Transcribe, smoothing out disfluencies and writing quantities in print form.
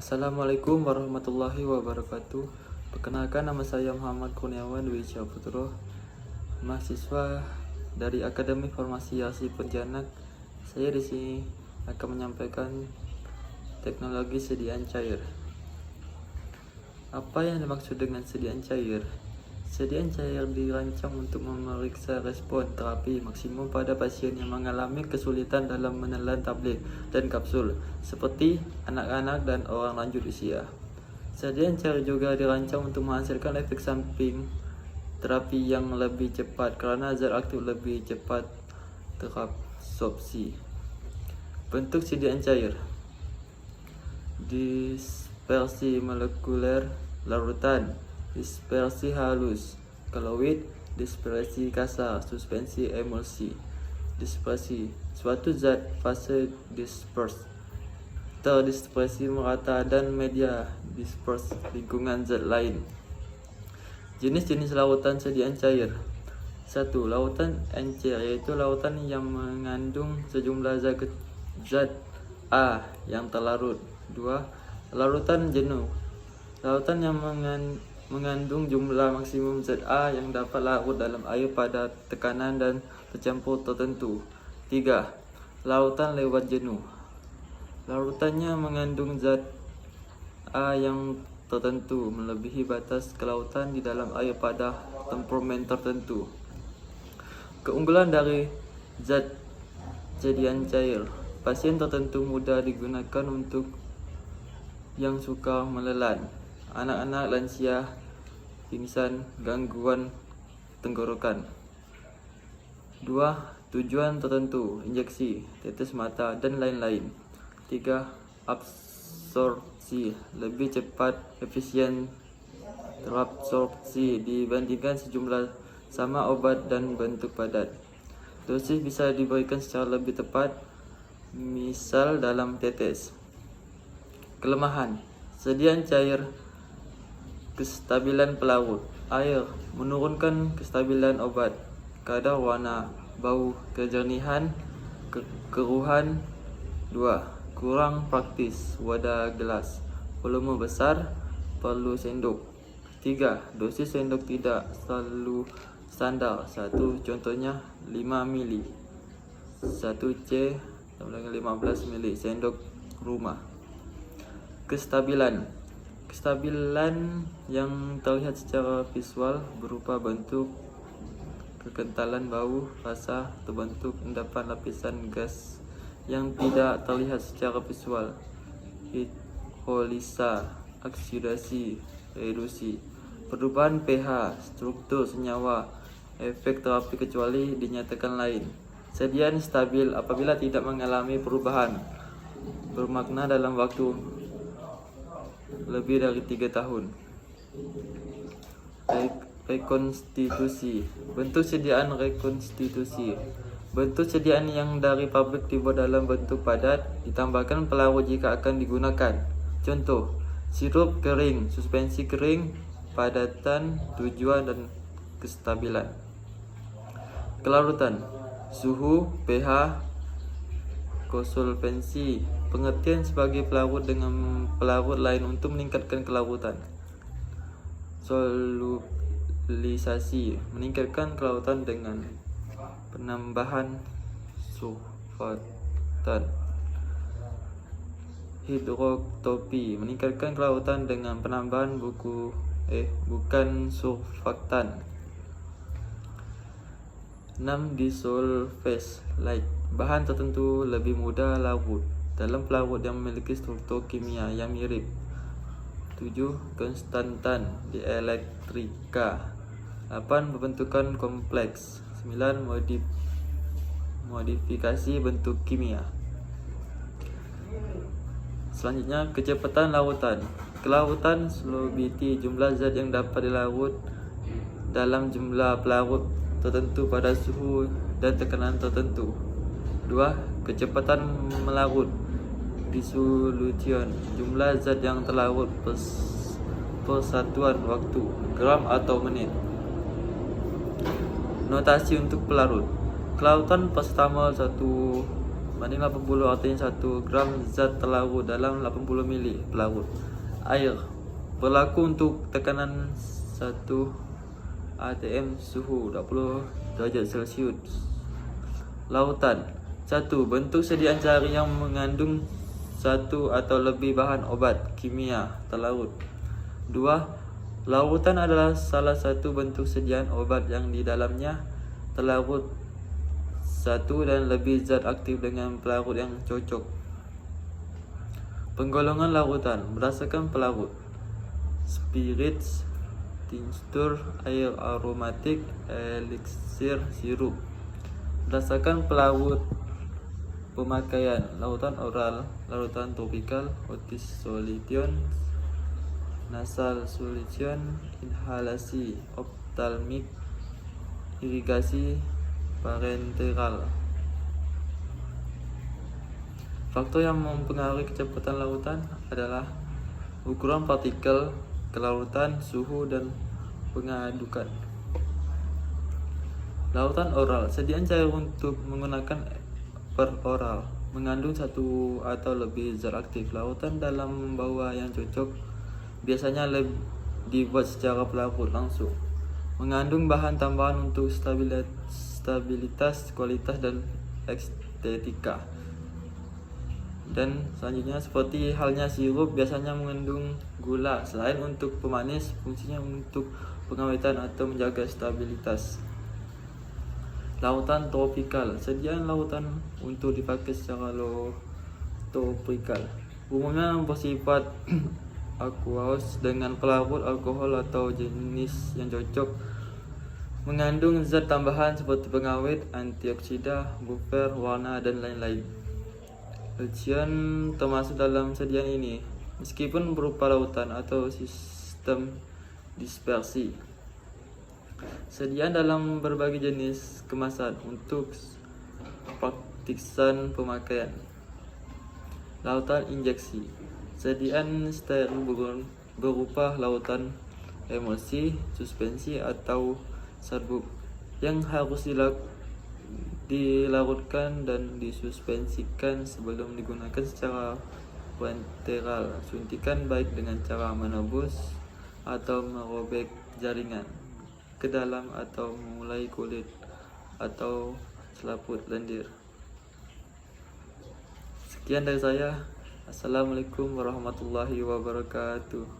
Assalamualaikum warahmatullahi wabarakatuh. Perkenalkan, nama saya Muhammad Kurniawan Dwi Syahputro, mahasiswa dari Akademi Farmasi Yasi Pontianak. Saya di sini akan menyampaikan teknologi sediaan cair. Apa yang dimaksud dengan sediaan cair? Sediaan cair dirancang untuk memeriksa respon terapi maksimum pada pasien yang mengalami kesulitan dalam menelan tablet dan kapsul, seperti anak-anak dan orang lanjut usia. Sediaan cair juga dirancang untuk menghasilkan efek samping terapi yang lebih cepat karena zat aktif lebih cepat terabsorpsi. Bentuk sediaan cair: dispersi molekuler, larutan; dispersi halus, koloid; dispersi kasar, suspensi emulsi. Dispersi: suatu zat fase disperse, terdispersi merata, dan media disperse, lingkungan zat lain. Jenis-jenis lautan sediaan cair: 1. Lautan encer, yaitu lautan yang mengandung sejumlah zat A yang terlarut. 2. Larutan jenuh, lautan yang mengandung jumlah maksimum zat A yang dapat larut dalam air pada tekanan dan tercampur tertentu. 3. Lautan lewat jenuh, larutannya mengandung zat A yang tertentu melebihi batas kelautan di dalam air pada temperamen tertentu. Keunggulan dari zat sediaan cair: pasien tertentu mudah digunakan untuk yang suka menelan, anak-anak, lansia, pingsan, gangguan tenggorokan. 2. Tujuan tertentu: injeksi, tetes mata, dan lain-lain. 3. Absorpsi, lebih cepat, efisien terabsorpsi dibandingkan sejumlah sama obat dan bentuk padat. Dosis bisa diberikan secara lebih tepat, misal dalam tetes. Kelemahan sediaan cair: kestabilan pelarut, air, menurunkan kestabilan obat, kadar warna, bau, kejernihan, keruhan. 2. Kurang praktis, wadah gelas, volume besar, perlu sendok. 3. Dosis sendok tidak selalu standar. 1. Contohnya 5 mili, 1C sama dengan 15 mili sendok rumah. Kestabilan yang terlihat secara visual berupa bentuk, kekentalan, bau, rasa, terbentuk endapan lapisan gas yang tidak terlihat secara visual, hidrolisa, oksidasi, reduksi, perubahan pH, struktur senyawa, efek terapi kecuali dinyatakan lain. Sediaan stabil apabila tidak mengalami perubahan bermakna dalam waktu lebih dari 3 tahun. Rekonstitusi. Bentuk sediaan rekonstitusi: bentuk sediaan yang dari pabrik dibuat dalam bentuk padat, ditambahkan pelarut jika akan digunakan. Contoh: sirup kering, suspensi kering, padatan, tujuan, dan kestabilan. Kelarutan: suhu, pH, konsolvensi, pengertian sebagai pelarut dengan pelarut lain untuk meningkatkan kelarutan. Solubilisasi, meningkatkan kelarutan dengan penambahan surfaktan. Hidrotopi, meningkatkan kelarutan dengan penambahan bukan surfaktan. 6. Disolvase light, bahan tertentu lebih mudah larut dalam pelarut yang memiliki struktur kimia yang mirip. 7. Konstantan dielektrika. 8. Pembentukan kompleks. 9. Modifikasi bentuk kimia. Selanjutnya, kecepatan larutan. Kelarutan solubility, jumlah zat yang dapat dilarut dalam jumlah pelarut tertentu pada suhu dan tekanan tertentu. 2. Kecepatan melarut, dissolution, jumlah zat yang terlarut per satuan waktu, gram atau menit. Notasi untuk pelarut: kelarutan paracetamol 1 Banding 80 artinya 1 gram zat terlarut dalam 80 mili pelarut air. Berlaku untuk tekanan 1 atm suhu 20 derajat Celcius. Larutan. 1. Bentuk sediaan cair yang mengandung 1 atau lebih bahan obat kimia terlarut. 2. Larutan adalah salah satu bentuk sediaan obat yang di dalamnya terlarut 1 dan lebih zat aktif dengan pelarut yang cocok. Penggolongan larutan berdasarkan pelarut: spirits, tinctur, air aromatik, eliksir, sirup. Berdasarkan pelarut pemakaian: larutan oral, larutan topikal, otis solution, nasal solution, inhalasi, optalmik, irigasi parenteral. Faktor yang mempengaruhi kecepatan larutan adalah ukuran partikel, kelarutan, suhu, dan pengadukan. Larutan oral. Sediaan cair untuk menggunakan per oral mengandung 1 atau lebih zat aktif. Larutan dalam membawa yang cocok biasanya dibuat secara pelarut langsung, mengandung bahan tambahan untuk stabilitas, kualitas, dan estetika. Dan selanjutnya, seperti halnya sirup, biasanya mengandung gula. Selain untuk pemanis, fungsinya untuk pengawetan atau menjaga stabilitas. Larutan topikal. Sediaan larutan untuk dipakai secara topikal umumnya bersifat aqueous dengan pelarut alkohol atau jenis yang cocok, mengandung zat tambahan seperti pengawet, antioksida, buffer, warna, dan lain-lain. Lotion termasuk dalam sediaan ini, meskipun berupa larutan atau sistem dispersi. Sediaan dalam berbagai jenis kemasan untuk praktisan pemakaian. Larutan injeksi. Sediaan steril berupa larutan emulsi, suspensi, atau serbuk yang harus dilarutkan dan disuspensikan sebelum digunakan secara parenteral. Suntikan baik dengan cara menembus atau merobek jaringan ke dalam atau memulai kulit atau selaput lendir. Sekian dari saya. Assalamualaikum warahmatullahi wabarakatuh.